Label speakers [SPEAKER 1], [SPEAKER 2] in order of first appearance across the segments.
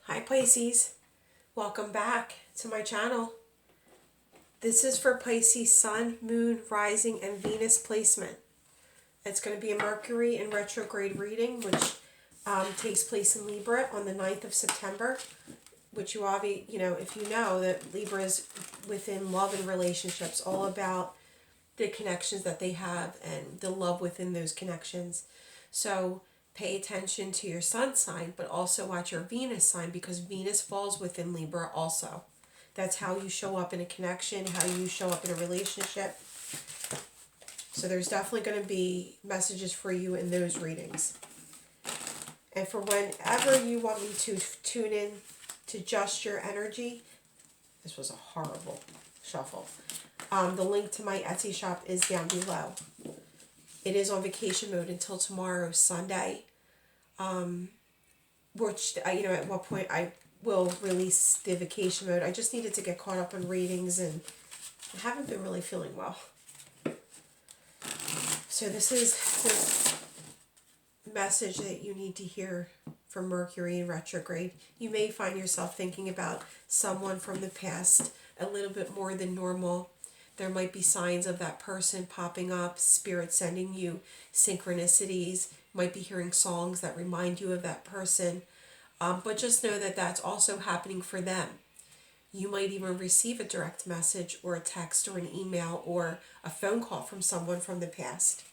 [SPEAKER 1] Hi Pisces, welcome back to my channel. This is for Pisces Sun, Moon, Rising, and Venus placement. It's going to be a Mercury in retrograde reading, which takes place in Libra on the 9th of September, which if you know that Libra is within love and relationships, all about the connections that they have and the love within those connections. So pay attention to your sun sign, but also watch your Venus sign, because Venus falls within Libra also. That's how you show up in a connection, how you show up in a relationship. So there's definitely going to be messages for you in those readings. And for whenever you want me to tune in to just your energy, this was a horrible shuffle. The link to my Etsy shop is down below. It is on vacation mode until tomorrow, Sunday. Which, at what point I will release the vacation mode. I just needed to get caught up on readings and I haven't been really feeling well. So this is the message that you need to hear from Mercury in retrograde. You may find yourself thinking about someone from the past a little bit more than normal. There might be signs of that person popping up, spirit sending you synchronicities. Might be hearing songs that remind you of that person. But just know that that's also happening for them. You might even receive a direct message or a text or an email or a phone call from someone from the past.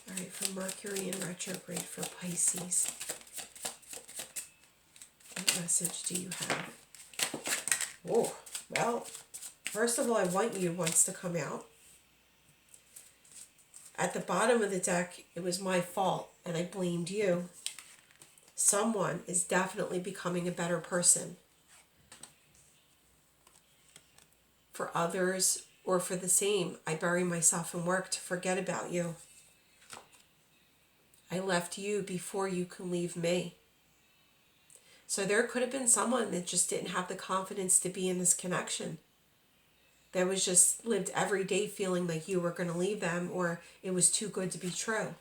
[SPEAKER 1] All right, for Mercury in retrograde for Pisces, what message do you have? Oh, well, first of all, I Want You wants to come out. At the bottom of the deck, it was my fault and I blamed you. Someone is definitely becoming a better person. For others, or for the same, I bury myself in work to forget about you. I left you before you could leave me. So there could have been someone that just didn't have the confidence to be in this connection. That was just lived every day feeling like you were going to leave them, or it was too good to be true.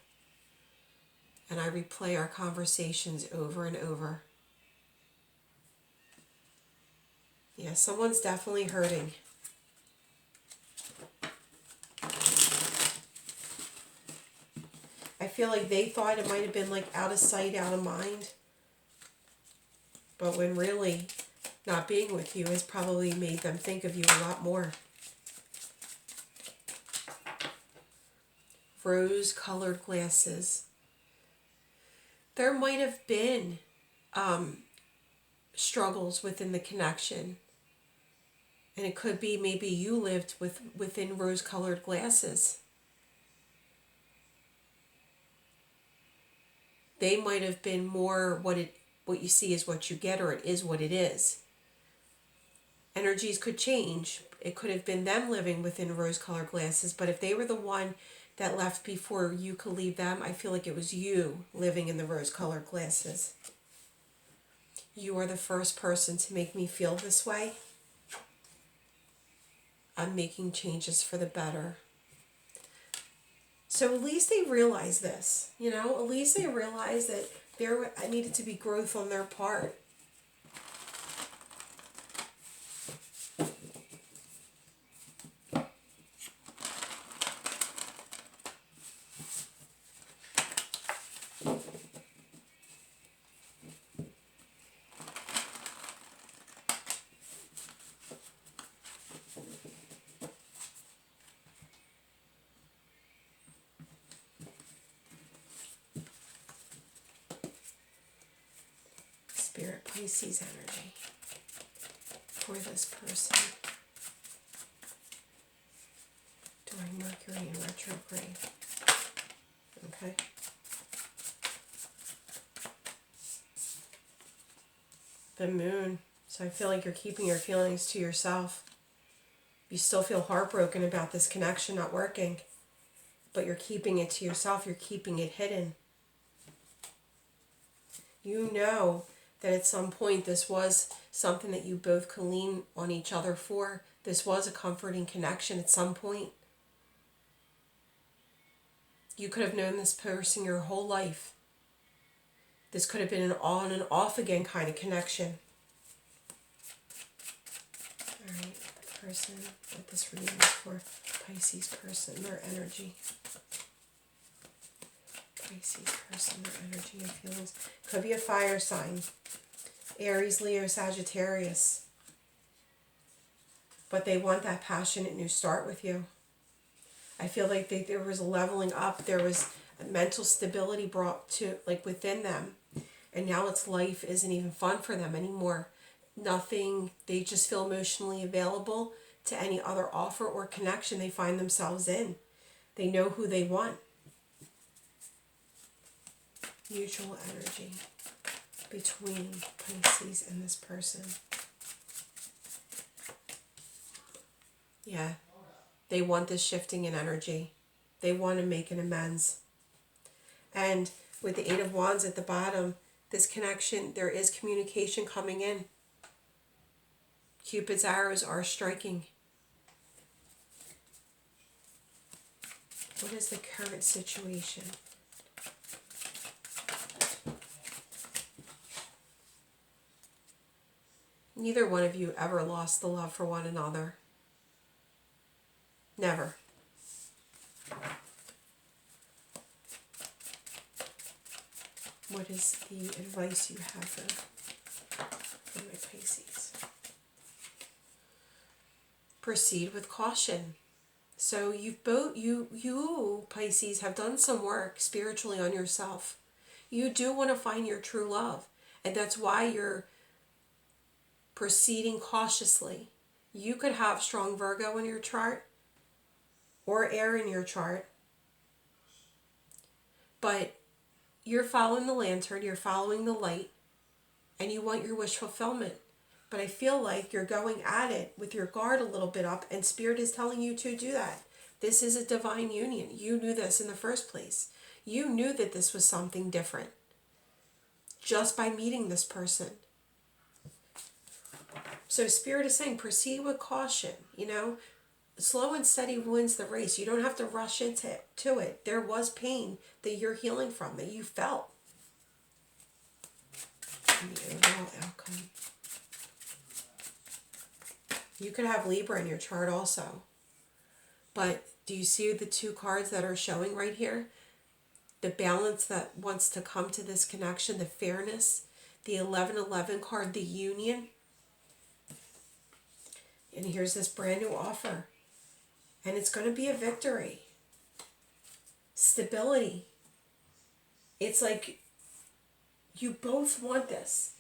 [SPEAKER 1] And I replay our conversations over and over. Yeah, someone's definitely hurting. I feel like they thought it might have been like out of sight, out of mind. But when really not being with you has probably made them think of you a lot more. Rose-colored glasses. There might have been struggles within the connection. And it could be maybe you lived within rose-colored glasses. They might have been more what you see is what you get, or it is what it is. Energies could change. It could have been them living within rose-colored glasses, but if they were the one that left before you could leave them, I feel like it was you living in the rose-colored glasses. You are the first person to make me feel this way. I'm making changes for the better. So at least they realize this, at least they realize that there needed to be growth on their part. Spirit Pisces energy for this person during Mercury in retrograde. Okay. The Moon. So I feel like you're keeping your feelings to yourself. You still feel heartbroken about this connection not working, but you're keeping it to yourself. You're keeping it hidden. You know that at some point this was something that you both could lean on each other for. This was a comforting connection at some point. You could have known this person your whole life. This could have been an on and off again kind of connection. All right, the person that this reading is for, Pisces person, their energy. Pisces person, their energy and feelings. Could be a fire sign. Aries, Leo, Sagittarius. But they want that passionate new start with you. I feel like there was a leveling up. There was a mental stability brought to, like, within them. And now it's life isn't even fun for them anymore. Nothing, they just feel emotionally available to any other offer or connection they find themselves in. They know who they want. Mutual energy between Pisces and this person. Yeah, they want this shifting in energy. They want to make an amends. And with the Eight of Wands at the bottom, this connection, there is communication coming in. Cupid's arrows are striking. What is the current situation? Neither one of you ever lost the love for one another. Never. What is the advice you have for my Pisces? Proceed with caution. So you Pisces have done some work spiritually on yourself. You do want to find your true love, and that's why you're proceeding cautiously. You could have strong Virgo in your chart or air in your chart, but you're following the lantern, you're following the light, and you want your wish fulfillment. But I feel like you're going at it with your guard a little bit up, and Spirit is telling you to do that. This is a divine union. You knew this in the first place. You knew that this was something different just by meeting this person. So Spirit is saying proceed with caution, Slow and steady wins the race. You don't have to rush into it. There was pain that you're healing from, that you felt. And the overall outcome. You could have Libra in your chart also. But do you see the two cards that are showing right here? The balance that wants to come to this connection, the fairness, the 1111 card, the union. And here's this brand new offer. And it's going to be a victory. Stability. It's like you both want this.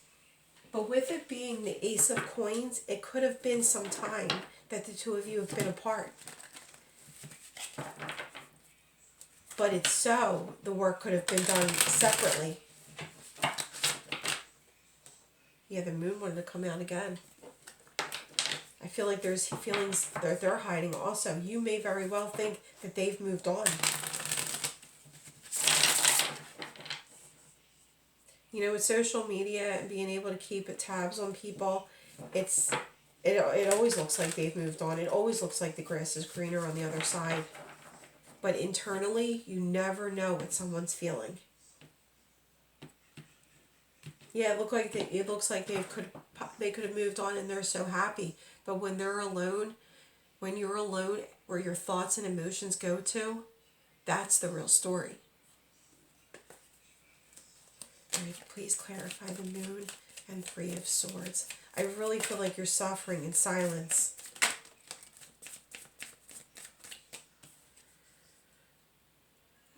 [SPEAKER 1] But with it being the Ace of Coins, it could have been some time that the two of you have been apart. But it's so, the work could have been done separately. Yeah, the moon wanted to come out again. I feel like there's feelings that they're hiding also. You may very well think that they've moved on. With social media and being able to keep tabs on people, it always looks like they've moved on. It always looks like the grass is greener on the other side. But internally, you never know what someone's feeling. Yeah, it looks like they could have moved on and they're so happy. But when they're alone, when you're alone, where your thoughts and emotions go to, that's the real story. All right, please clarify the moon and Three of Swords. I really feel like you're suffering in silence.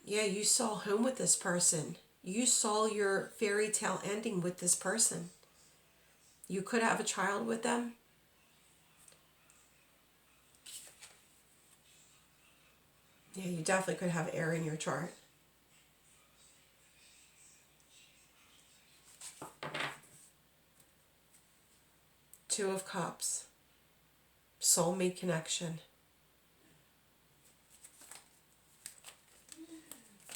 [SPEAKER 1] Yeah, you saw home with this person. You saw your fairy tale ending with this person. You could have a child with them. Yeah, you definitely could have air in your chart. Two of Cups. Soulmate connection.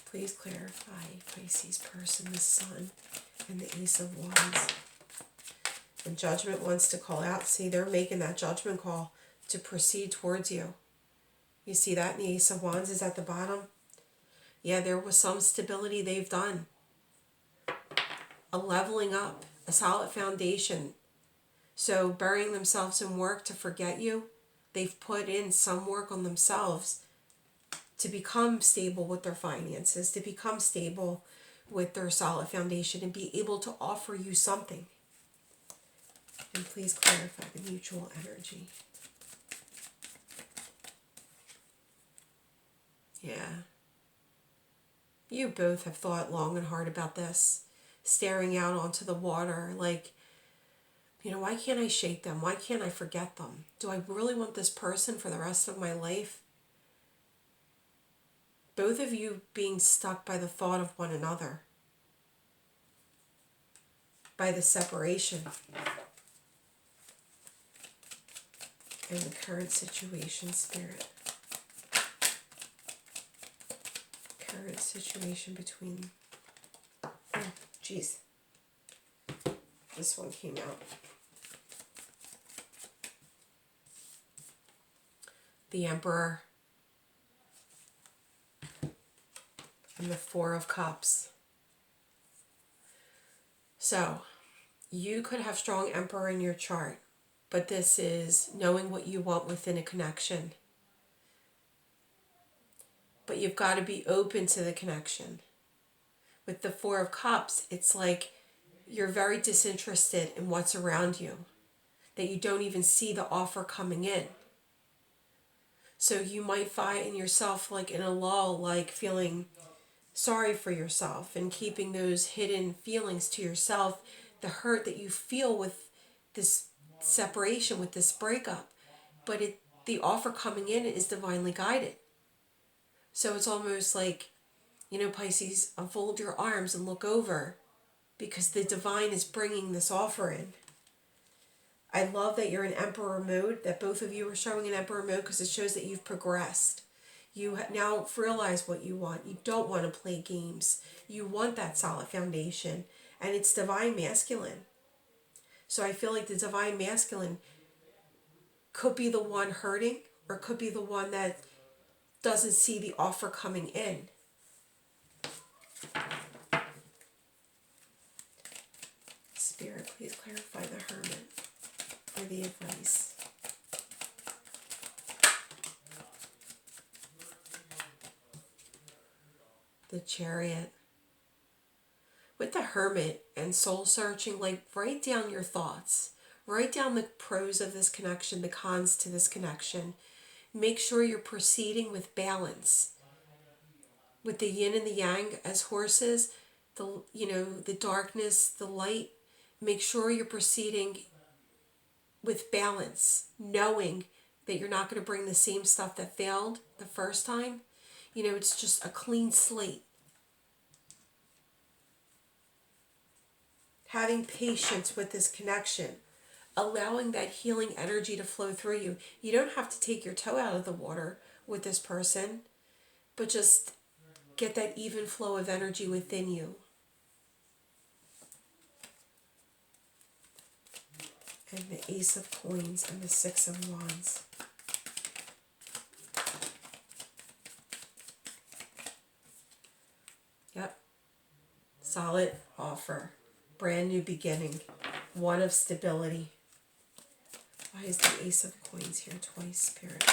[SPEAKER 1] Please clarify Pisces person, the Sun, and the Ace of Wands. And Judgment wants to call out. See, they're making that judgment call to proceed towards you. You see that? And the Ace of Wands is at the bottom. Yeah, there was some stability they've done. a leveling up, a solid foundation. So burying themselves in work to forget you, they've put in some work on themselves to become stable with their finances, to become stable with their solid foundation and be able to offer you something. And please clarify the mutual energy. Yeah. You both have thought long and hard about this, staring out onto the water like, why can't I shake them? Why can't I forget them? Do I really want this person for the rest of my life? Both of you being stuck by the thought of one another, by the separation and the current situation, Spirit. Current situation between... Oh, jeez. This one came out. The Emperor and the Four of Cups. So, you could have strong Emperor in your chart, but this is knowing what you want within a connection. But you've got to be open to the connection. With the Four of Cups, it's like you're very disinterested in what's around you, that you don't even see the offer coming in. So you might find yourself like in a lull, like feeling sorry for yourself and keeping those hidden feelings to yourself, the hurt that you feel with this separation, with this breakup. But the offer coming in is divinely guided. So it's almost like, Pisces, unfold your arms and look over because the divine is bringing this offer in. I love that you're in Emperor mode, that both of you are showing an Emperor mode because it shows that you've progressed. You now realize what you want. You don't want to play games. You want that solid foundation. And it's divine masculine. So I feel like the divine masculine could be the one hurting or could be the one that doesn't see the offer coming in. Spirit, please clarify the Hermit for the advice. The Chariot. With the Hermit and soul searching, like write down your thoughts. Write down the pros of this connection, the cons to this connection. Make sure you're proceeding with balance. With the yin and the yang as horses, the darkness, the light, make sure you're proceeding with balance, knowing that you're not going to bring the same stuff that failed the first time. It's just a clean slate. Having patience with this connection, allowing that healing energy to flow through you. You don't have to take your toe out of the water with this person, but just get that even flow of energy within you. And the Ace of Coins and the Six of Wands. Yep. Solid offer. Brand new beginning. One of stability. Why is the Ace of Coins here twice, Spirit?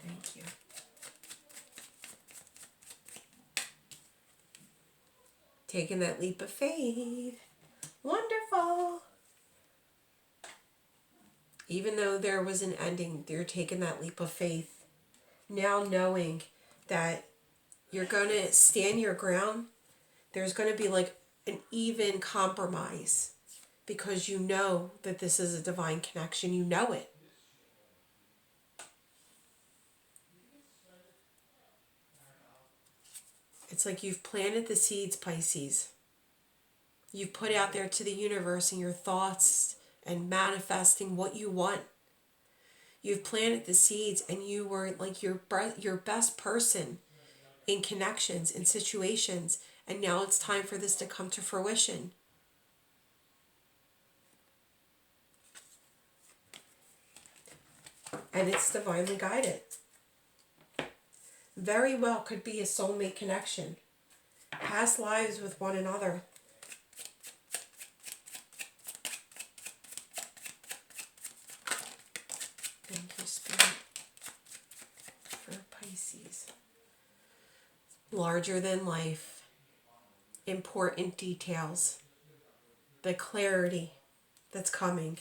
[SPEAKER 1] Thank you. Taking that leap of faith. Wonderful. Even though there was an ending, you're taking that leap of faith. Now knowing that you're going to stand your ground, there's going to be like an even compromise because you know that this is a divine connection. You know it. It's like you've planted the seeds, Pisces. You've put out there to the universe in your thoughts and manifesting what you want. You've planted the seeds and you were like your best person in connections, in situations, and now it's time for this to come to fruition. And it's divinely guided. Very well could be a soulmate connection. Past lives with one another. Spirit for Pisces. Larger than life, important details, the clarity that's coming,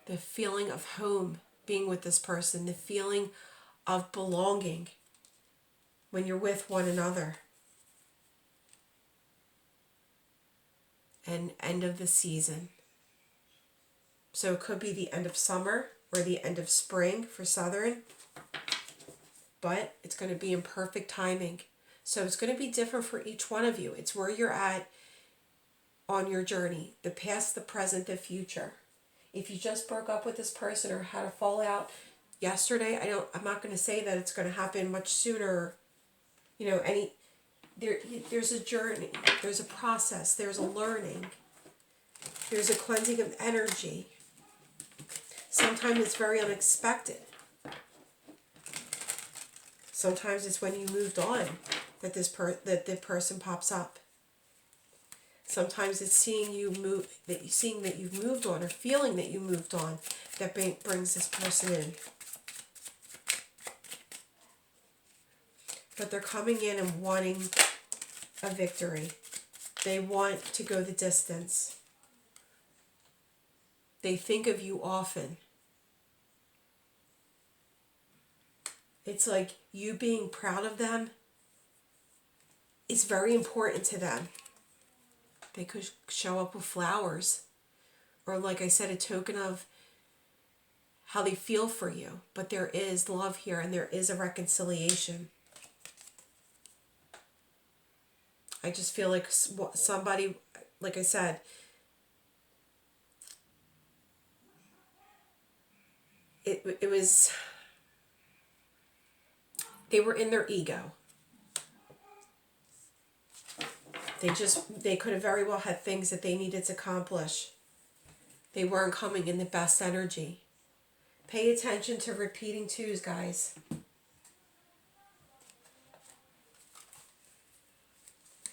[SPEAKER 1] the feeling of home being with this person, the feeling of belonging when you're with one another, and end of the season. So it could be the end of summer or the end of spring for Southern, but it's going to be in perfect timing. So it's going to be different for each one of you. It's where you're at on your journey, the past, the present, the future. If you just broke up with this person or had a fallout yesterday, I'm not going to say that it's going to happen much sooner. You know, there's a journey, there's a process, there's a learning, there's a cleansing of energy. Sometimes it's very unexpected. Sometimes it's when you moved on that that the person pops up. Sometimes it's seeing that you've moved on, or feeling that you moved on, that brings this person in. But they're coming in and wanting a victory. They want to go the distance. They think of you often. It's like you being proud of them is very important to them. They could show up with flowers, or like I said, a token of how they feel for you. But there is love here, and there is a reconciliation. I just feel like somebody, like I said, it was, they were in their ego. They could have very well had things that they needed to accomplish. They weren't coming in the best energy. Pay attention to repeating twos, guys.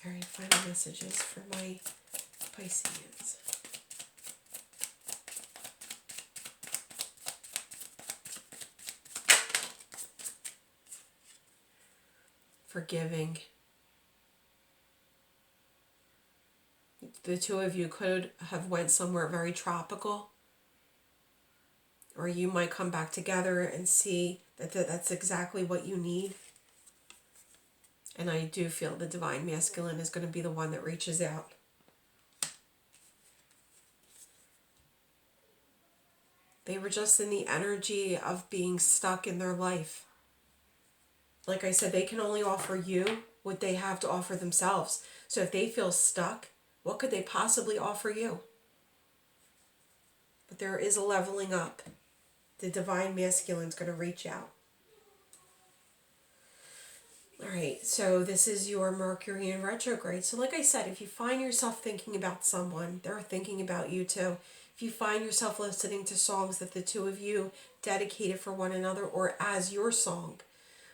[SPEAKER 1] All right, final messages for my Pisceans. Forgiving. The two of you could have went somewhere very tropical, or you might come back together and see that that's exactly what you need. And I do feel the Divine Masculine is going to be the one that reaches out. They were just in the energy of being stuck in their life. Like I said, they can only offer you what they have to offer themselves. So if they feel stuck, what could they possibly offer you? But there is a leveling up. The Divine Masculine is going to reach out. All right, so this is your Mercury in retrograde. So like I said, if you find yourself thinking about someone, they're thinking about you too. If you find yourself listening to songs that the two of you dedicated for one another, or as your song,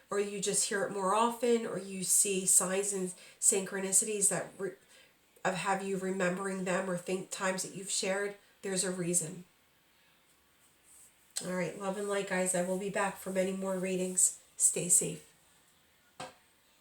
[SPEAKER 1] or you just hear it more often, or you see signs and synchronicities that have you remembering them, or think times that you've shared, there's a reason. All right, love and light, guys. I will be back for many more readings. Stay safe.